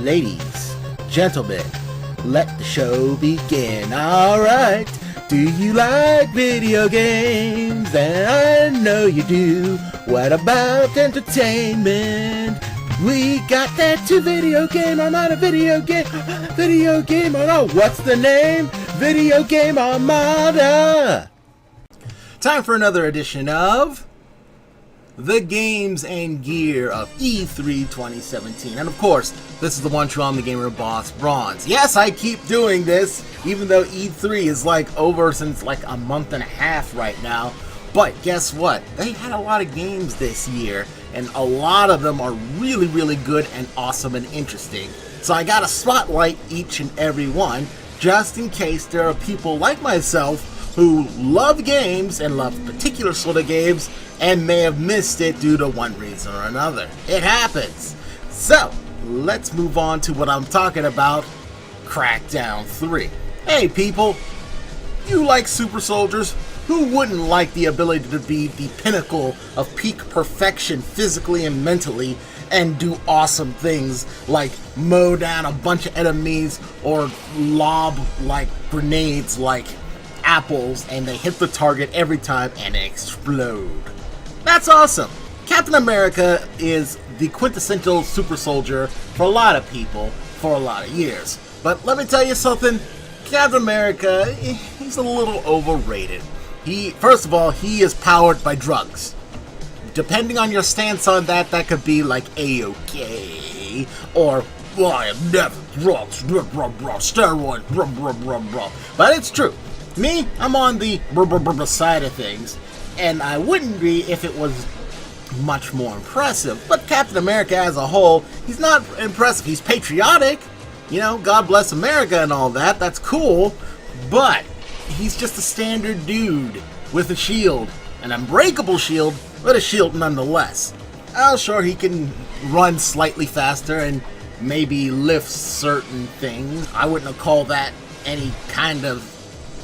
Ladies, gentlemen, let the show begin. Alright, do you like video games? And I know you do. What about entertainment? We got that to video game. I'm not a video game. Video game. Oh no, what's the name? Video Game Armada. Time for another edition of the games and gear of E3 2017. And of course, this is the one true I'm the Gamer Boss Bronze. Yes, I keep doing this, even though E3 is like over since like a month and a half right now. But guess what? They had a lot of games this year, and a lot of them are really, really good and awesome and interesting. So I gotta spotlight each and every one, just in case there are people like myself who love games and love particular sort of games and may have missed it due to one reason or another. It happens. So, let's move on to what I'm talking about, Crackdown 3. Hey people, you like super soldiers? Who wouldn't like the ability to be the pinnacle of peak perfection physically and mentally and do awesome things like mow down a bunch of enemies or lob like grenades like apples and they hit the target every time and explode? That's awesome. Captain America is the quintessential super soldier for a lot of people for a lot of years. But let me tell you something, Captain America, he's a little overrated. First of all, he is powered by drugs. Depending on your stance on that, that could be like A-okay, or, well, I have never drugs, steroids, but it's true. Me, I'm on the side of things, and I wouldn't be if it was much more impressive. But Captain America as a whole, he's not impressive. He's patriotic, you know, God bless America and all that, that's cool, but he's just a standard dude with a shield, an unbreakable shield, but a shield nonetheless. Oh, sure, he can run slightly faster and maybe lift certain things. I wouldn't call that any kind of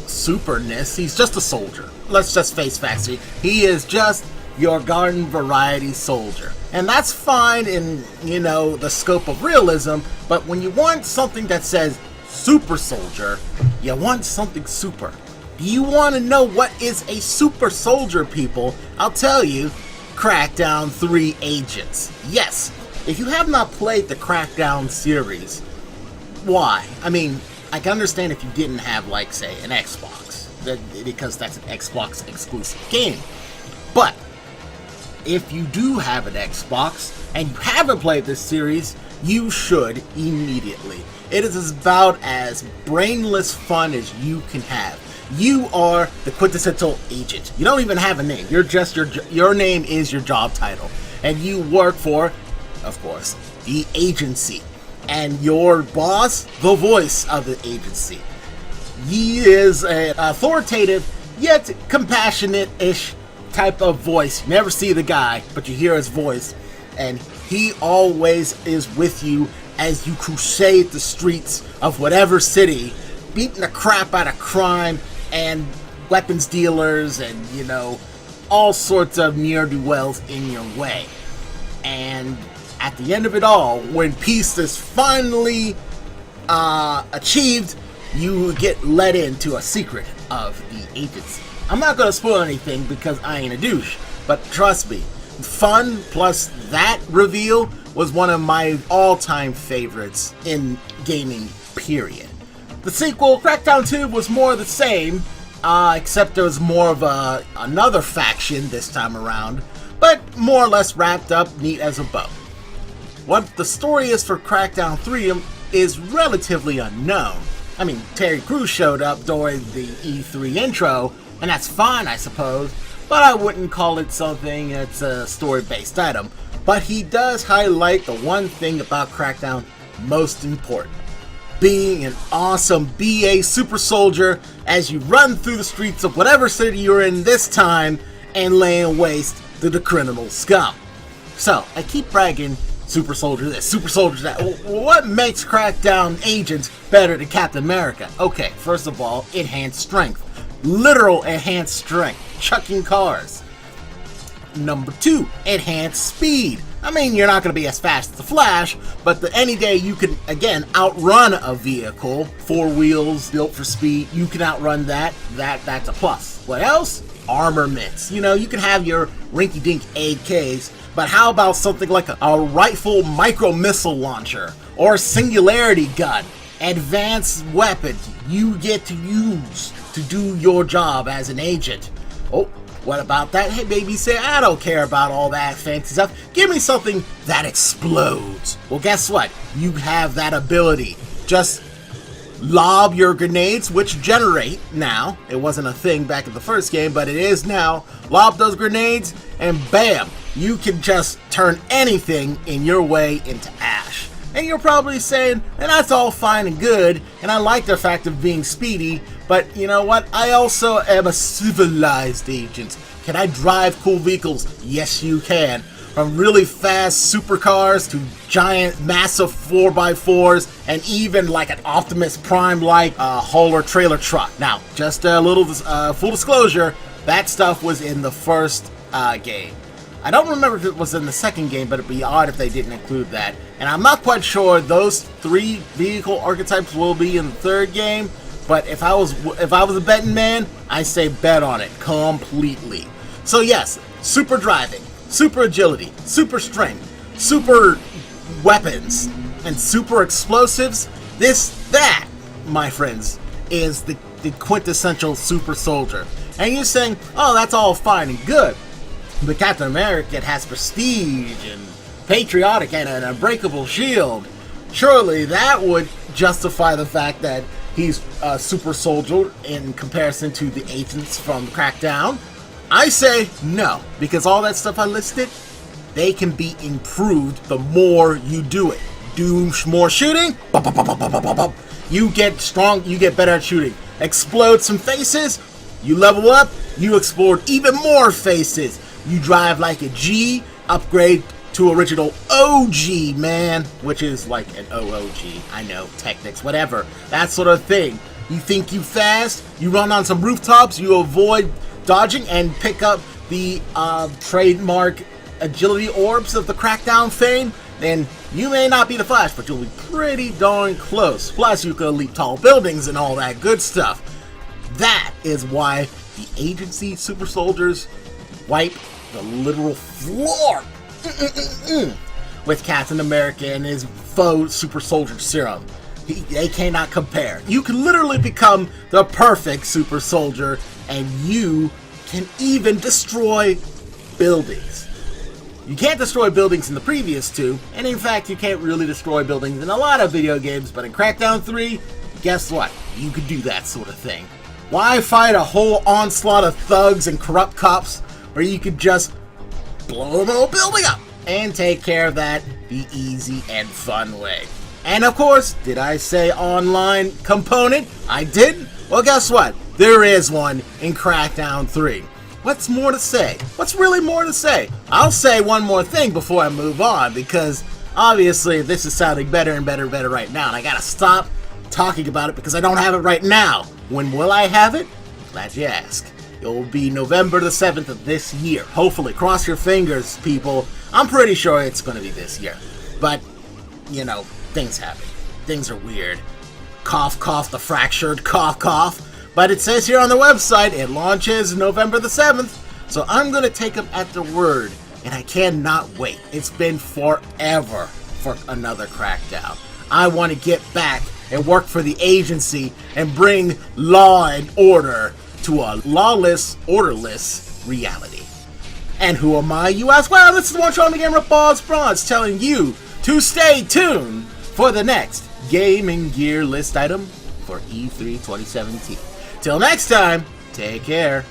superness. He's just a soldier. Let's just face facts here. He is just your garden variety soldier. And that's fine in, you know, the scope of realism, but when you want something that says super soldier, you want something super. Do you want to know what is a super soldier, people? I'll tell you, Crackdown 3 Agents. Yes, if you have not played the Crackdown series, why? I mean, I can understand if you didn't have, like, say, an Xbox, because that's an Xbox exclusive game. But if you do have an Xbox and you haven't played this series, you should immediatly. It is about as brainless fun as you can have. You are the quintessential agent. You don't even have a name. You're just your name is your job title, and you work for, of course, the agency. And your boss, the voice of the agency. He is an authoritative yet compassionate-ish type of voice. You never see the guy, but you hear his voice, and he always is with you as you crusade the streets of whatever city, beating the crap out of crime and weapons dealers and, you know, all sorts of ne'er-do-wells in your way. And at the end of it all, when peace is finally achieved, you get let into a secret of the agency. I'm not going to spoil anything because I ain't a douche, but trust me, fun plus that reveal was one of my all-time favorites in gaming, period. The sequel, Crackdown 2, was more the same, except there was more of another faction this time around, but more or less wrapped up neat as a bow. What the story is for Crackdown 3 is relatively unknown. I mean, Terry Crews showed up during the E3 intro, and that's fine, I suppose, but I wouldn't call it something that's a story-based item. But he does highlight the one thing about Crackdown most important: being an awesome BA super soldier as you run through the streets of whatever city you're in this time and laying waste to the criminal scum. So, I keep bragging, super soldier this, super soldier that. What makes Crackdown Agents better than Captain America? Okay, first of all, enhanced strength. Literal enhanced strength. Chucking cars. Number 2, enhanced speed. I mean, you're not going to be as fast as the Flash, but any day you can, again, outrun a vehicle. 4 wheels, built for speed, you can outrun that. That's a plus. What else? Armaments. You know, you can have your rinky-dink AKs, but how about something like a rifle micro-missile launcher or a singularity gun? Advanced weapons you get to use to do your job as an agent. Oh, what about that? Hey, baby, say, I don't care about all that fancy stuff. Give me something that explodes. Well, guess what? You have that ability. Just lob your grenades, which generate now. It wasn't a thing back in the first game, but it is now. Lob those grenades, and bam, you can just turn anything in your way into ash. And you're probably saying, and that's all fine and good, and I like the fact of being speedy, but you know what? I also am a civilized agent. Can I drive cool vehicles? Yes, you can. From really fast supercars to giant, massive 4x4s, and even like an Optimus Prime-like hauler trailer truck. Now, just a little full disclosure, that stuff was in the first game. I don't remember if it was in the second game, but it'd be odd if they didn't include that. And I'm not quite sure those 3 vehicle archetypes will be in the third game. But if I was a betting man, I say bet on it completely. So yes, super driving, super agility, super strength, super weapons, and super explosives. That, my friends, is the quintessential super soldier. And you're saying, oh, that's all fine and good. But Captain America has prestige and patriotic and an unbreakable shield. Surely that would justify the fact that he's a super soldier in comparison to the agents from Crackdown. I say no, because all that stuff I listed, they can be improved the more you do it. Do more shooting, you get strong, you get better at shooting. Explode some faces, you level up, you explode even more faces. You drive like a G, upgrade to original OG, man, which is like an OOG. I know, technics, whatever, that sort of thing. You think you fast, you run on some rooftops, you avoid dodging and pick up the trademark agility orbs of the Crackdown fame, then you may not be the Flash, but you'll be pretty darn close. Plus, you could leap tall buildings and all that good stuff. That is why the agency super soldiers wipe the literal floor with Captain America and his faux super soldier serum. They cannot compare. You can literally become the perfect super soldier, and you can even destroy buildings. You can't destroy buildings in the previous 2, and in fact you can't really destroy buildings in a lot of video games, but in Crackdown 3, guess what? You could do that sort of thing. Why fight a whole onslaught of thugs and corrupt cops where you could just blow the whole building up and take care of that the easy and fun way? And of course, did I say online component? I did? Well, guess what? There is one in Crackdown 3. What's more to say? What's really more to say? I'll say one more thing before I move on, because obviously this is sounding better and better and better right now, and I gotta stop talking about it because I don't have it right now. When will I have it? Glad you ask. It will be November the 7th of this year. Hopefully, cross your fingers, people. I'm pretty sure it's going to be this year. But, you know, things happen. Things are weird. Cough, cough, the fractured, cough, cough. But it says here on the website, it launches November the 7th. So I'm going to take them at their word. And I cannot wait. It's been forever for another Crackdown. I want to get back and work for the agency and bring law and order to a lawless, orderless reality. And who am I, you ask? Well, this is one shot on the camera, Balls Bronze, telling you to stay tuned for the next gaming gear list item for E3 2017. Till next time, take care.